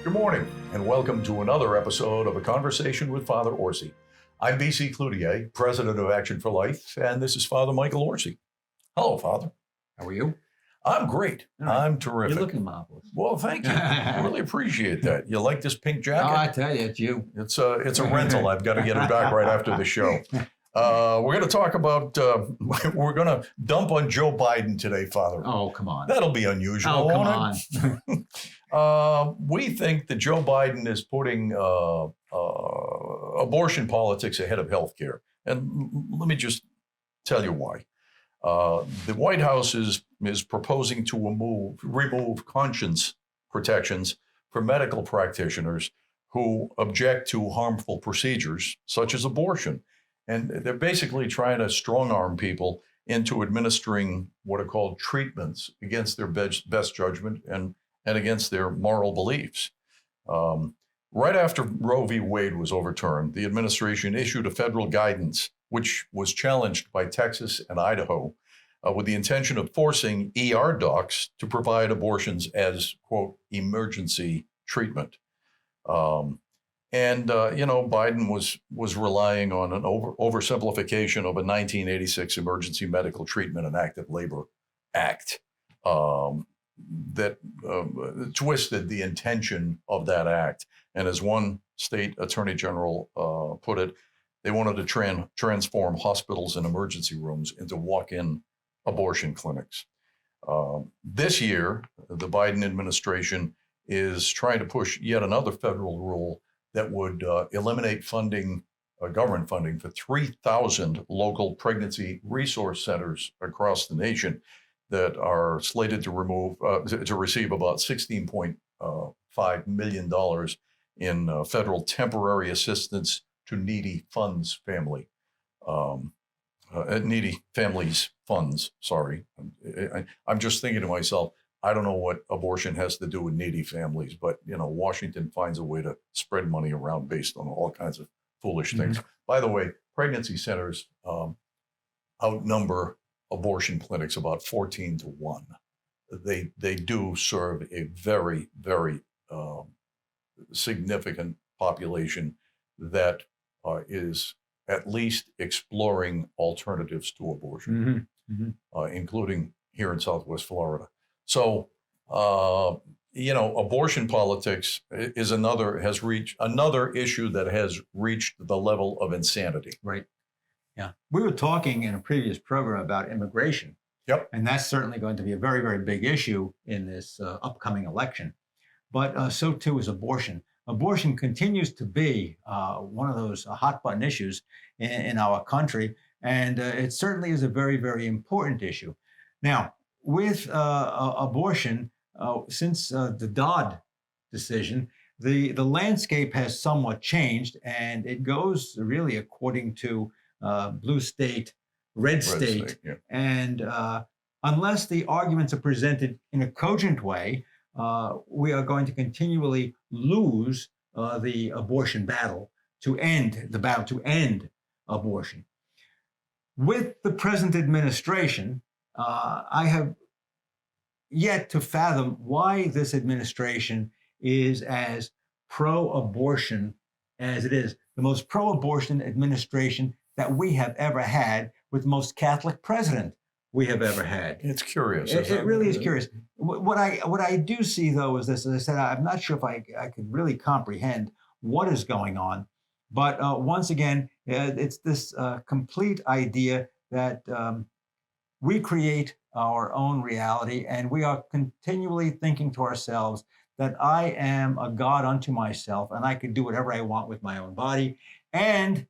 Good morning, and welcome to another episode of A Conversation with Father Orsi. I'm BC Cloutier, President of Action for Life, and this is Father Michael Orsi. Hello, Father. How are you? I'm great. I'm terrific. You're looking marvelous. Well, thank you. I really appreciate that. You like this pink jacket? Oh, I tell you, it's you. It's a rental. I've got to get it back right after the show. We're going to talk about, we're going to dump on Joe Biden today, Father. Oh, come on. That'll be unusual, Oh, come won't it? We think that Joe Biden is putting abortion politics ahead of health care. And let me just tell you why. The White House is proposing to remove conscience protections for medical practitioners who object to harmful procedures such as abortion. And they're basically trying to strong-arm people into administering what are called treatments against their best judgment and against their moral beliefs. Right after Roe v. Wade was overturned, the administration issued a federal guidance, which was challenged by Texas and Idaho, with the intention of forcing ER docs to provide abortions as, quote, emergency treatment. Biden was relying on an oversimplification of a 1986 Emergency Medical Treatment and Active Labor Act that twisted the intention of that act. And as one state attorney general put it, they wanted to transform hospitals and emergency rooms into walk-in abortion clinics. This year, the Biden administration is trying to push yet another federal rule that would eliminate funding, government funding for 3,000 local pregnancy resource centers across the nation that are slated to receive about $16.5 million in federal temporary assistance to needy families funds. Sorry, I'm just thinking to myself, I don't know what abortion has to do with needy families, but Washington finds a way to spread money around based on all kinds of foolish things. Mm-hmm. By the way, pregnancy centers outnumber abortion clinics about 14 to 1. They do serve a very, very significant population that is at least exploring alternatives to abortion, including here in Southwest Florida. So, abortion politics is another issue that has reached the level of insanity. Right. Yeah. We were talking in a previous program about immigration. Yep. And that's certainly going to be a very, very big issue in this upcoming election. But so too is abortion. Abortion continues to be one of those hot button issues in our country. And it certainly is a very, very important issue. Now, with abortion, since the Dodd decision, the landscape has somewhat changed, and it goes really according to blue state, red state. Yeah. And unless the arguments are presented in a cogent way, we are going to continually lose the abortion battle to end abortion. With the present administration, I have yet to fathom why this administration is as pro-abortion as it is. The most pro-abortion administration that we have ever had, with the most Catholic president we have ever had. It's curious. It really is curious. What I do see, though, is this. As I said, I'm not sure if I could really comprehend what is going on. But once again, it's this complete idea that we create our own reality, and we are continually thinking to ourselves that I am a God unto myself, and I can do whatever I want with my own body. And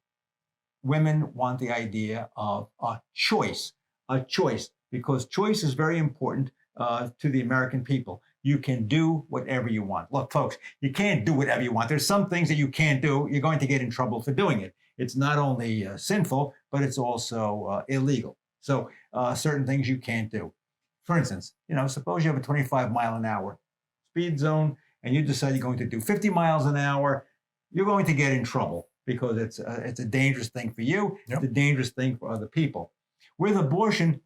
women want the idea of a choice, because choice is very important to the American people. You can do whatever you want. Look, folks, you can't do whatever you want. There's some things that you can't do. You're going to get in trouble for doing it. It's not only sinful, but it's also illegal. So certain things you can't do. For instance, suppose you have a 25-mile-an-hour speed zone and you decide you're going to do 50 miles an hour, you're going to get in trouble because it's a dangerous thing for you. Yep. It's a dangerous thing for other people. With abortion,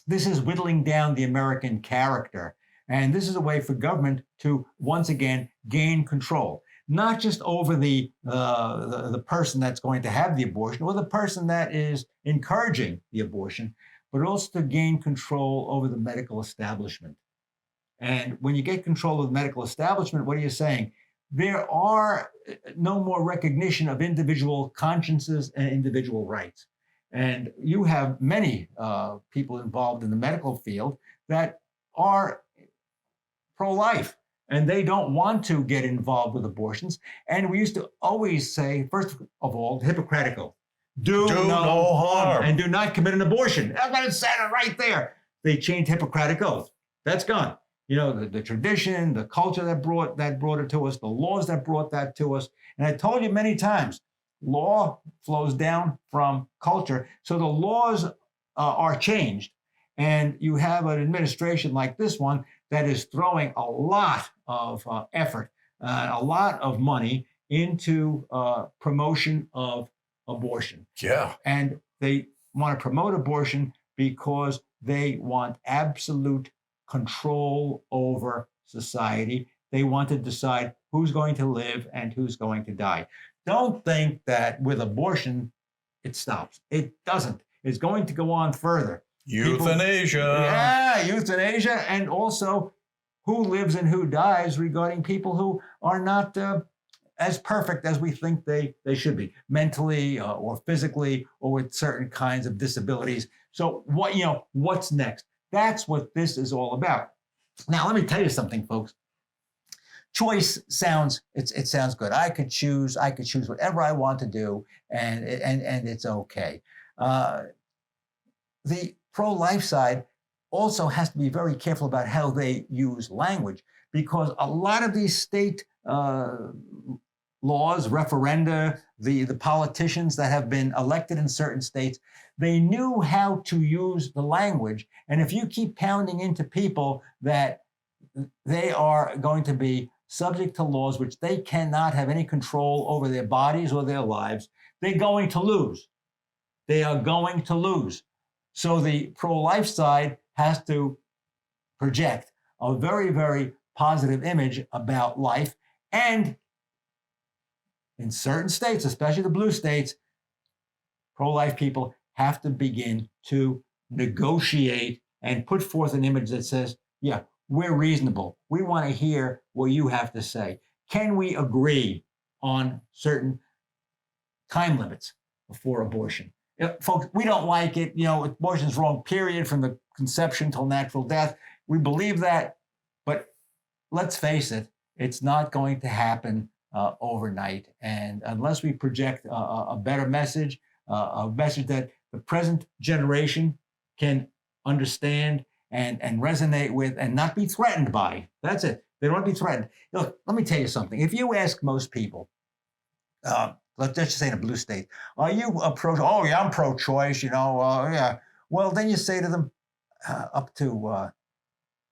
this is whittling down the American character. And this is a way for government to, once again, gain control, not just over the person that's going to have the abortion or the person that is encouraging the abortion, but also to gain control over the medical establishment. And when you get control of the medical establishment, what are you saying? There are no more recognition of individual consciences and individual rights. And you have many people involved in the medical field that are pro-life, and they don't want to get involved with abortions. And we used to always say, first of all, the Hippocratic Oath, do no harm and do not commit an abortion. That's what it said right there. They changed Hippocratic Oath. That's gone. You know, the tradition, the culture that brought it to us, the laws that brought that to us. And I told you many times, law flows down from culture. So the laws are changed. And you have an administration like this one that is throwing a lot of effort, a lot of money into promotion of abortion. Yeah. And they want to promote abortion because they want absolute control over society. They want to decide who's going to live and who's going to die. Don't think that with abortion, it stops. It doesn't. It's going to go on further. Euthanasia. Euthanasia, and also who lives and who dies regarding people who are not as perfect as we think they should be, mentally or physically or with certain kinds of disabilities. So what's next? That's what this is all about. Now, let me tell you something, folks. Choice sounds good. I could choose whatever I want to do, and it's okay. The pro-life side also has to be very careful about how they use language, because a lot of these state laws, referenda, the politicians that have been elected in certain states, they knew how to use the language. And if you keep pounding into people that they are going to be subject to laws which they cannot have any control over their bodies or their lives, they're going to lose. They are going to lose. So the pro-life side has to project a very, very positive image about life. And in certain states, especially the blue states, pro-life people have to begin to negotiate and put forth an image that says, yeah, we're reasonable. We want to hear what you have to say. Can we agree on certain time limits for abortion? Folks, we don't like it. Abortion is wrong, period, from the conception till natural death. We believe that, but let's face it, it's not going to happen overnight. And unless we project a better message, a message that the present generation can understand and resonate with and not be threatened by. That's it. They don't want to be threatened. Look, let me tell you something. If you ask most people, let's just say in a blue state, are you oh, yeah, I'm pro-choice, yeah. Well, then you say to them, up to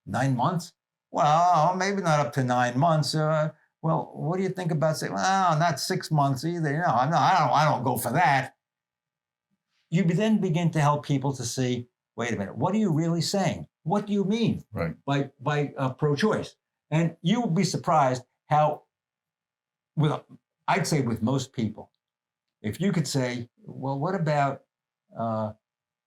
9 months? Well, maybe not up to 9 months. Well, what do you think about saying, well, not 6 months either? No, I don't go for that. You then begin to help people to see, wait a minute, what are you really saying? What do you mean by pro-choice? And you will be surprised how, I'd say with most people, if you could say, well, what about,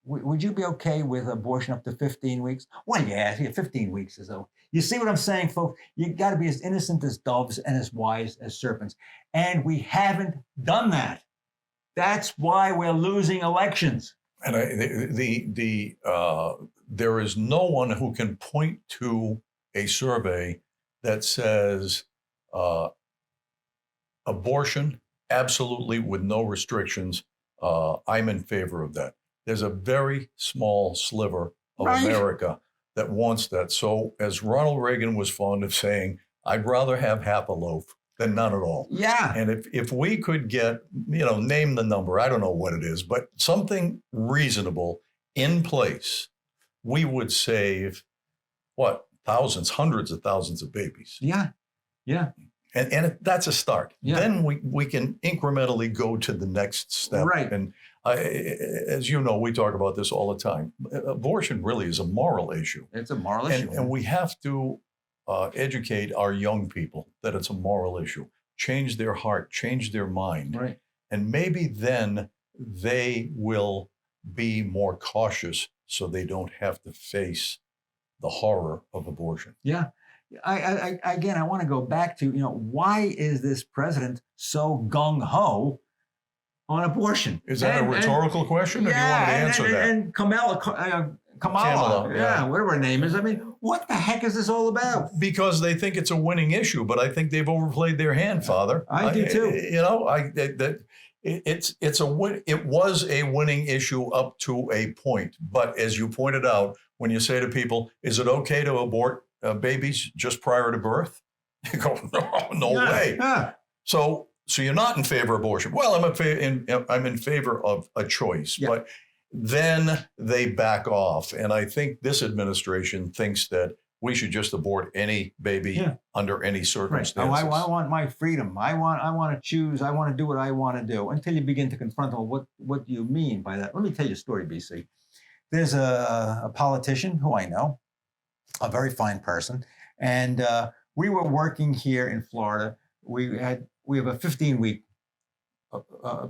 would you be okay with abortion up to 15 weeks? Well, yeah, 15 weeks is okay. You see what I'm saying, folks? You got to be as innocent as doves and as wise as serpents. And we haven't done that. That's why we're losing elections. And there is no one who can point to a survey that says abortion, absolutely with no restrictions. I'm in favor of that. There's a very small sliver of America that wants that. So as Ronald Reagan was fond of saying, I'd rather have half a loaf than none at all. Yeah. And if we could get, name the number, I don't know what it is, but something reasonable in place, we would save thousands, hundreds of thousands of babies. Yeah. Yeah. And that's a start. Yeah. Then we can incrementally go to the next step. Right. And as you know, we talk about this all the time. Abortion really is a moral issue. It's a moral issue. And we have to educate our young people that it's a moral issue, change their heart, change their mind, Right. and maybe then they will be more cautious so they don't have to face the horror of abortion. Yeah. Again, I want to go back to, why is this president so gung ho on abortion? Is that a rhetorical question, or do you want me to answer that? And Kamala, Kamala, yeah. whatever her name is. I mean, what the heck is this all about? Because they think it's a winning issue, but I think they've overplayed their hand, Father. I do too. It was a winning issue up to a point, but as you pointed out, when you say to people, "Is it okay to abort babies just prior to birth?" They go, "No way." Yeah. So you're not in favor of abortion. Well, I'm in favor of a choice, Yeah. but then they back off, and I think this administration thinks that we should just abort any baby under any Right. circumstances. Oh, I want my freedom. I want to choose. I want to do what I want to do. Until you begin to confront them, what do you mean by that? Let me tell you a story, BC. There's a politician who I know, a very fine person, and we were working here in Florida. We have a 15-week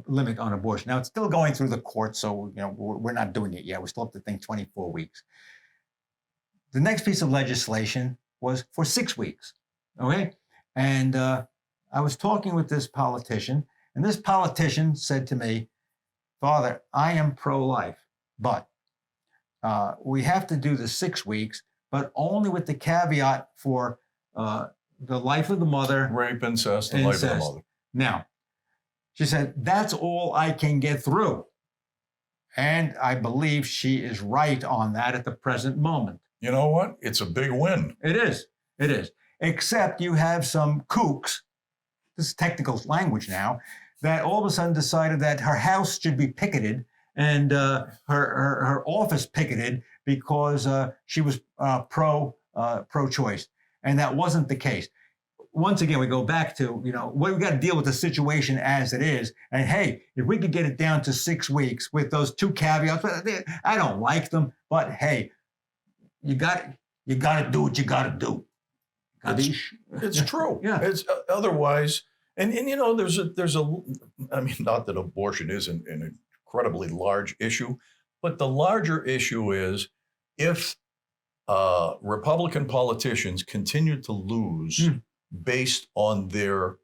limit on abortion. Now it's still going through the court, so we're not doing it yet. We're still up to 24 weeks. The next piece of legislation was for 6 weeks. Okay, and I was talking with this politician, and this politician said to me, "Father, I am pro-life, but we have to do the 6 weeks, but only with the caveat for the life of the mother, Rape, incest, and life of the mother." Now, she said, "That's all I can get through." And I believe she is right on that at the present moment. You know what? It's a big win. It is. It is. Except you have some kooks, this is technical language now, that all of a sudden decided that her house should be picketed and her office picketed because she was pro-choice. And that wasn't the case. Once again, we go back to, we got to deal with the situation as it is. And hey, if we could get it down to 6 weeks with those two caveats, I don't like them, but hey, you got to do what you got to do. It's true. Yeah. It's otherwise, and there's a. I mean, not that abortion isn't an incredibly large issue, but the larger issue is if Republican politicians continue to lose based on their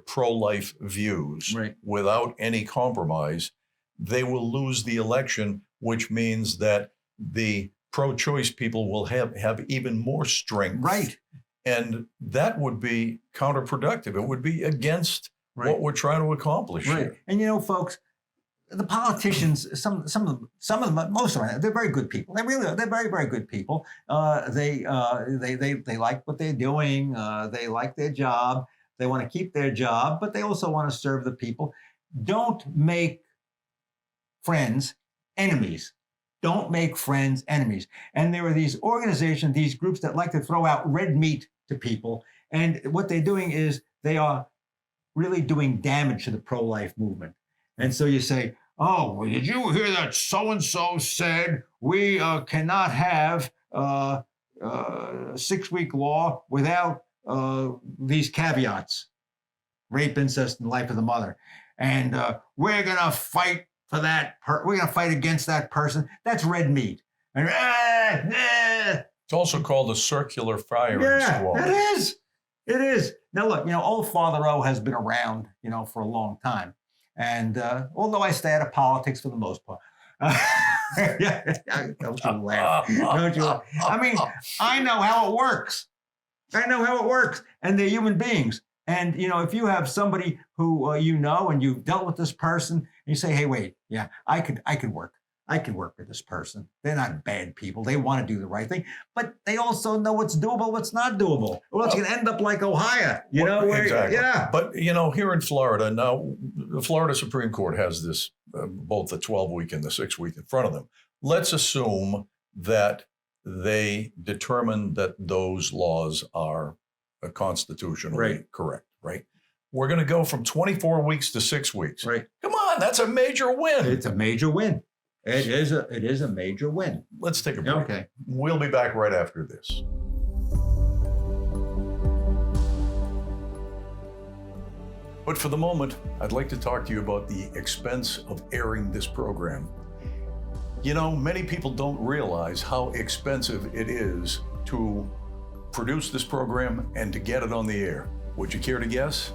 pro-life views, right, without any compromise, they will lose the election, which means that the pro-choice people will have even more strength. Right. And that would be counterproductive. It would be against what we're trying to accomplish. Right. Here. And folks, the politicians, some of them, most of them, they're very good people. They really are. They're very, very good people. They like what they're doing. They like their job. They want to keep their job, but they also want to serve the people. Don't make friends enemies. Don't make friends enemies. And there are these organizations, these groups that like to throw out red meat to people. And what they're doing is they are really doing damage to the pro-life movement. And so you say, "Oh, well, did you hear that so-and-so said we cannot have a 6-week law without these caveats, rape, incest, and life of the mother. And we're going to fight for that. We're going to fight against that person." That's red meat. And, It's also called a circular firing squad. It is. It is. Now, look, old Father O has been around, for a long time. And although I stay out of politics for the most part, don't you laugh. Don't you laugh. I mean, I know how it works. And they're human beings. And, if you have somebody who and you've dealt with this person, and you say, "Hey, wait, yeah, I could work. I can work with this person. They're not bad people. They want to do the right thing, but they also know what's doable, what's not doable. Or else you can end up like Ohio, Exactly. Yeah. But, here in Florida, now the Florida Supreme Court has this, both the 12-week and the 6-week in front of them. Let's assume that they determine that those laws are constitutionally correct, right? We're going to go from 24 weeks to 6 weeks. Right. Come on, that's a major win. It's a major win. It is a major win. Let's take a break. Okay. We'll be back right after this. But for the moment, I'd like to talk to you about the expense of airing this program. You know, many people don't realize how expensive it is to produce this program and to get it on the air. Would you care to guess?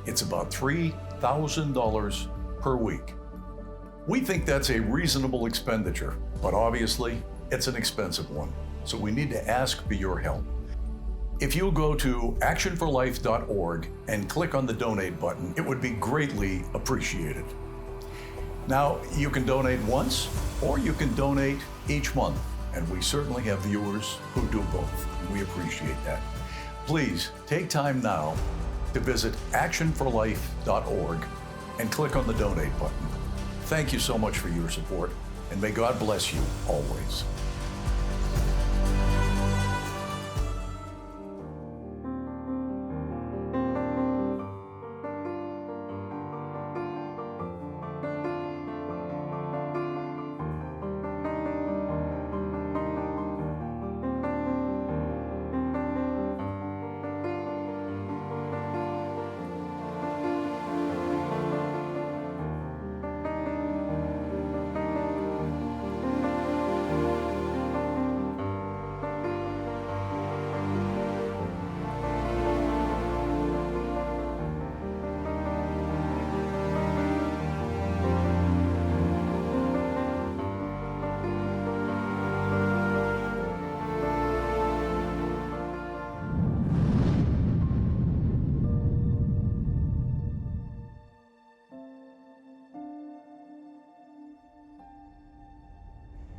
It's about $3,000 per week. We think that's a reasonable expenditure, but obviously it's an expensive one. So we need to ask for your help. If you'll go to actionforlife.org and click on the donate button, it would be greatly appreciated. Now, you can donate once or you can donate each month, and we certainly have viewers who do both. We appreciate that. Please take time now to visit actionforlife.org and click on the donate button. Thank you so much for your support, and may God bless you always.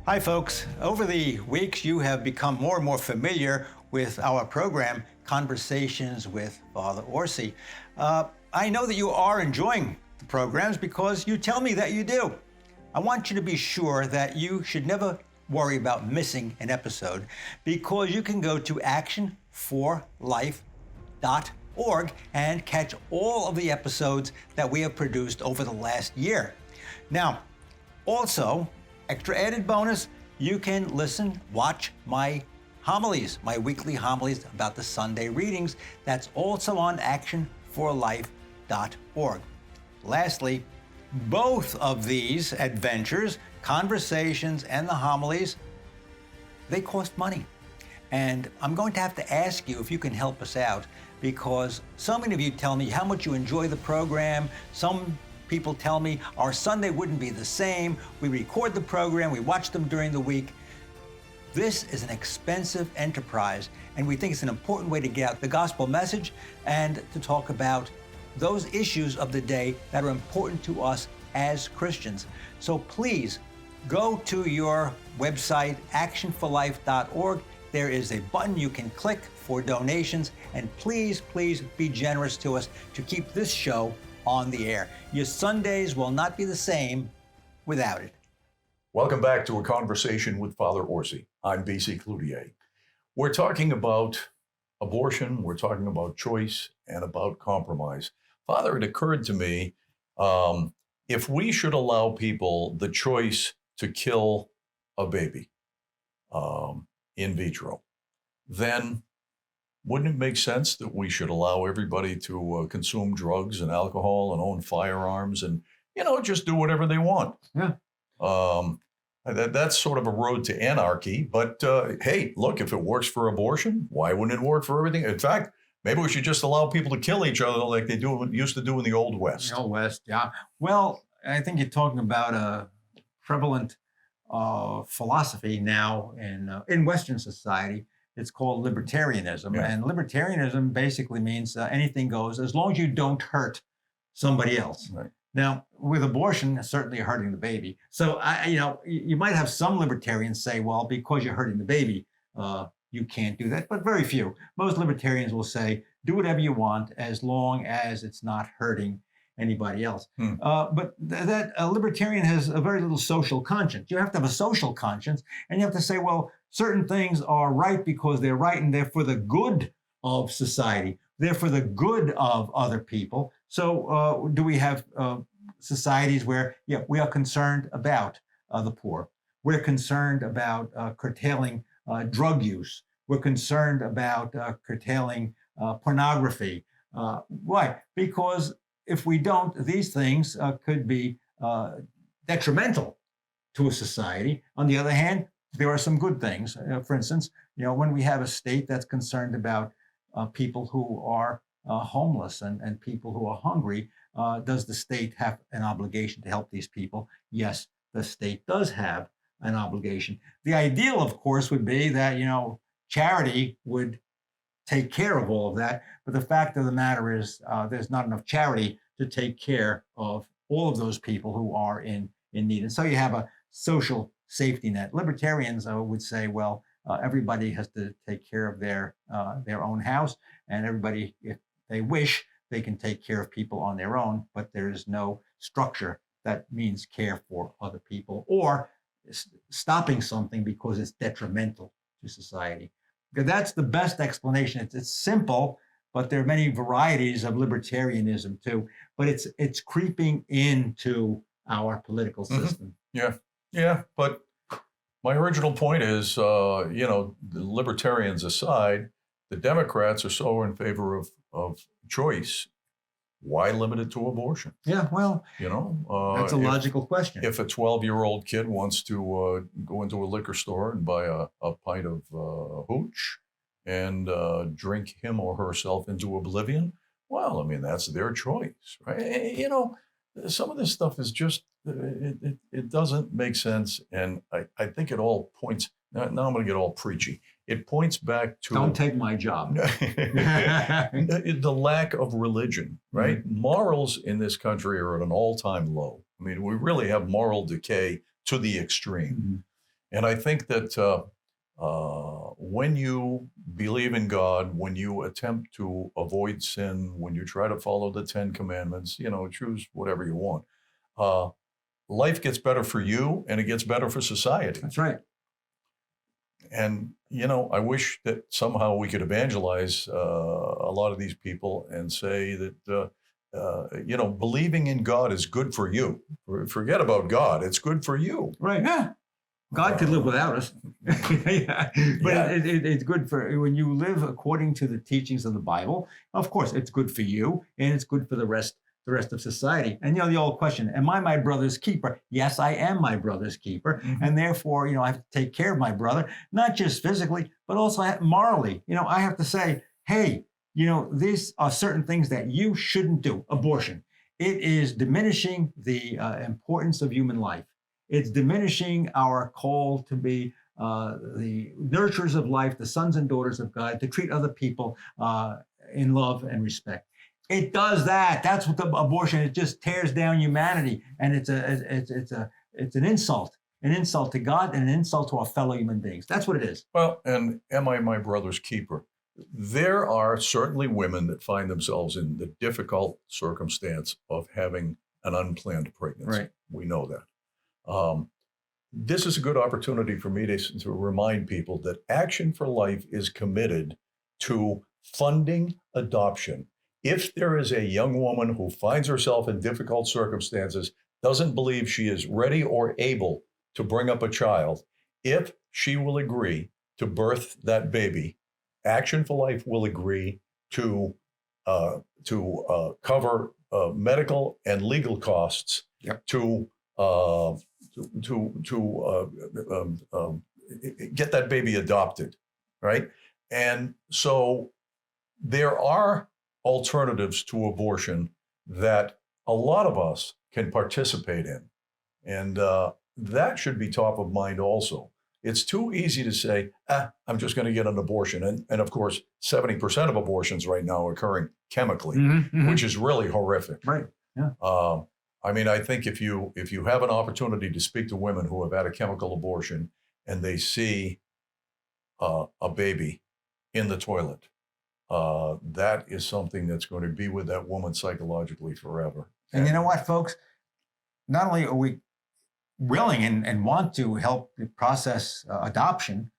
Hi, folks. Over the weeks, you have become more and more familiar with our program, Conversations with Father Orsi. I know that you are enjoying the programs because you tell me that you do. I want you to be sure that you should never worry about missing an episode because you can go to actionforlife.org and catch all of the episodes that we have produced over the last year. Now, also, extra added bonus, you can listen, watch my homilies, my weekly homilies about the Sunday readings. That's also on actionforlife.org. Lastly, both of these adventures, conversations and the homilies, they cost money. And I'm going to have to ask you if you can help us out because so many of you tell me how much you enjoy the program. Some people tell me our Sunday wouldn't be the same. We record the program, we watch them during the week. This is an expensive enterprise, and we think it's an important way to get out the gospel message and to talk about those issues of the day that are important to us as Christians. So please go to your website, actionforlife.org. There is a button you can click for donations, and please, please be generous to us to keep this show on the air. Your Sundays will not be the same without it. Welcome back to A Conversation with Father Orsi. I'm B.C. Cloutier. We're talking about abortion, we're talking about choice, and about compromise. Father, it occurred to me, if we should allow people the choice to kill a baby in vitro, then wouldn't it make sense that we should allow everybody to consume drugs and alcohol and own firearms and, just do whatever they want? Yeah. That's sort of a road to anarchy. But hey, look, if it works for abortion, why wouldn't it work for everything? In fact, maybe we should just allow people to kill each other like they used to do in the Old West. The Old West, yeah. Well, I think you're talking about a prevalent philosophy now in Western society. It's called libertarianism. Yeah. And libertarianism basically means anything goes as long as you don't hurt somebody else. Right. Now, with abortion, certainly hurting the baby. So, you might have some libertarians say, well, because you're hurting the baby, you can't do that. But very few. Most libertarians will say, do whatever you want as long as it's not hurting anybody else. But that libertarian has a very little social conscience. You have to have a social conscience, and you have to say, well, certain things are right because they're right and they're for the good of society. They're for the good of other people. So do we have societies where, we are concerned about the poor. We're concerned about curtailing drug use. We're concerned about curtailing pornography. Why? Because if we don't, these things could be detrimental to a society. On the other hand, there are some good things. For instance, when we have a state that's concerned about people who are homeless and people who are hungry, does the state have an obligation to help these people? Yes, the state does have an obligation. The ideal, of course, would be that, charity would take care of all of that. But the fact of the matter is there's not enough charity to take care of all of those people who are in need. And so you have a social safety net. Libertarians would say, well, everybody has to take care of their own house, and everybody, if they wish, they can take care of people on their own, but there is no structure that means care for other people or stopping something because it's detrimental to society. Because that's the best explanation. It's simple, but there are many varieties of libertarianism too. But it's creeping into our political system. Yeah. But my original point is, the libertarians aside, the Democrats are so in favor of choice. Why limit it to abortion? Yeah, well, that's a logical question. If a 12-year-old kid wants to go into a liquor store and buy a pint of hooch and drink him or herself into oblivion, well, I mean, that's their choice, right? Some of this stuff is just, it doesn't make sense. And I think it all points, now I'm going to get all preachy. It points back to... Don't take my job. The lack of religion, right? Mm-hmm. Morals in this country are at an all-time low. I mean, we really have moral decay to the extreme. Mm-hmm. And I think that when you believe in God, when you attempt to avoid sin, when you try to follow the 10 Commandments, choose whatever you want, life gets better for you and it gets better for society. That's right. And, I wish that somehow we could evangelize a lot of these people and say that, believing in God is good for you. Forget about God. It's good for you. Right. Yeah. God could live without us. Yeah. But it's good for when you live according to the teachings of the Bible. Of course, it's good for you and it's good for the rest of society. And the old question, am I my brother's keeper? Yes, I am my brother's keeper. Mm-hmm. And therefore, I have to take care of my brother, not just physically, but also morally. I have to say, hey, these are certain things that you shouldn't do. Abortion. It is diminishing the importance of human life. It's diminishing our call to be the nurturers of life, the sons and daughters of God, to treat other people in love and respect. It does that. That's what the abortion. It just tears down humanity, and it's an insult to God and an insult to our fellow human beings. That's what it is. Well, and am I my brother's keeper? There are certainly women that find themselves in the difficult circumstance of having an unplanned pregnancy. Right. We know that. This is a good opportunity for me to remind people that Action for Life is committed to funding adoption. If there is a young woman who finds herself in difficult circumstances, doesn't believe she is ready or able to bring up a child, if she will agree to birth that baby, Action for Life will agree to cover medical and legal costs. Yep. to get that baby adopted, right? And so there are alternatives to abortion that a lot of us can participate in. And that should be top of mind also. It's too easy to say, I'm just going to get an abortion. And of course, 70% of abortions right now are occurring chemically, which is really horrific. Right. Yeah. I think if you have an opportunity to speak to women who have had a chemical abortion and they see a baby in the toilet, that is something that's going to be with that woman psychologically forever. And you know what, folks? Not only are we willing and want to help the process adoption,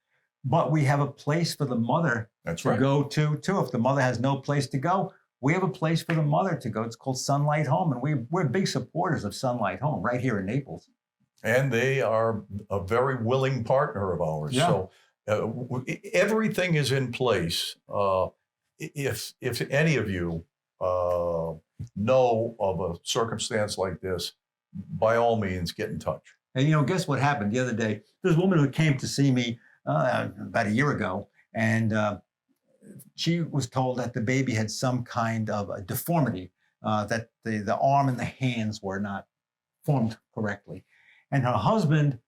but we have a place for the mother to go to too. If the mother has no place to go, we have a place for the mother to go. It's called Sunlight Home, and we're big supporters of Sunlight Home right here in Naples. And they are a very willing partner of ours. Yeah. So everything is in place. If any of you know of a circumstance like this, by all means, get in touch. And guess what happened the other day? There's a woman who came to see me about a year ago, and she was told that the baby had some kind of a deformity, that the arm and the hands were not formed correctly. And her husband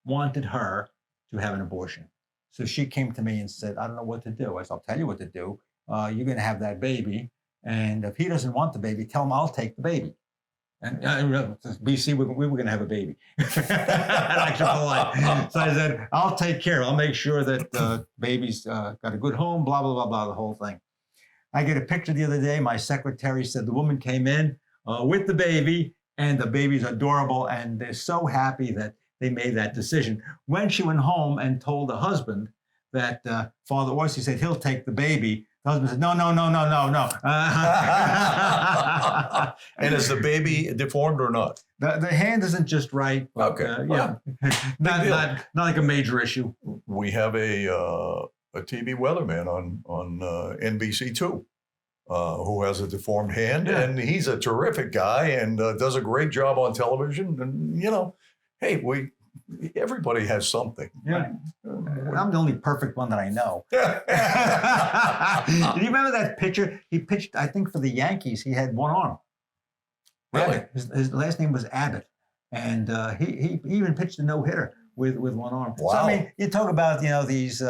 wanted her to have an abortion. So she came to me and said, I don't know what to do. I said, I'll tell you what to do. You're going to have that baby. And if he doesn't want the baby, tell him I'll take the baby. And BC, we were going to have a baby. Actually, polite. So I said, I'll take care. I'll make sure that the baby's got a good home, blah, blah, blah, blah, the whole thing. I get a picture the other day. My secretary said the woman came in with the baby, and the baby's adorable, and they're so happy that they made that decision. When she went home and told the husband that Father Orsi said he'll take the baby, the husband said, no. And is the baby deformed or not? The hand isn't just right. But, Okay. Not like a major issue. We have a TV weatherman on NBC2 who has a deformed hand, and he's a terrific guy and does a great job on television. And hey, everybody has something. Yeah, I'm the only perfect one that I know. Do you remember that pitcher? He pitched, I think, for the Yankees. He had one arm. Really? His last name was Abbott, and he even pitched a no-hitter with one arm. Wow. So I mean, you talk about these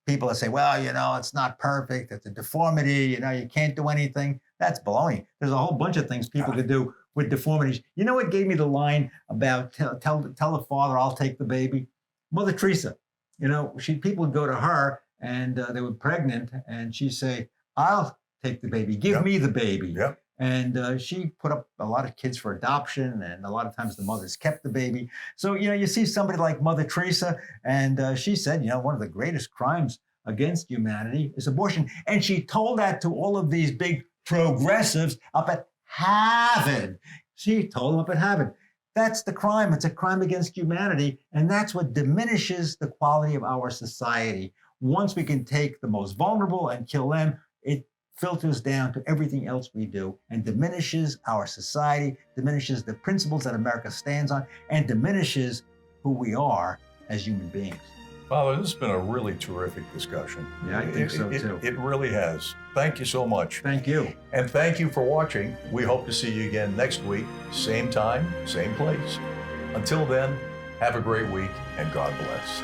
people that say, well, it's not perfect. It's a deformity. You can't do anything. That's baloney. There's a whole bunch of things people could do with deformities. You know what gave me the line about tell the father I'll take the baby? Mother Teresa. People would go to her and they were pregnant, and she'd say, I'll take the baby. Give me the baby. Yep. And she put up a lot of kids for adoption, and a lot of times the mothers kept the baby. So, you see somebody like Mother Teresa, and she said, one of the greatest crimes against humanity is abortion. And she told that to all of these big progressives up at Harvard. She told them up at Harvard. That's the crime. It's a crime against humanity. And that's what diminishes the quality of our society. Once we can take the most vulnerable and kill them, it filters down to everything else we do and diminishes our society, diminishes the principles that America stands on, and diminishes who we are as human beings. Father, this has been a really terrific discussion. Yeah, I think so too. It really has. Thank you so much. Thank you. And thank you for watching. We hope to see you again next week, same time, same place. Until then, have a great week and God bless.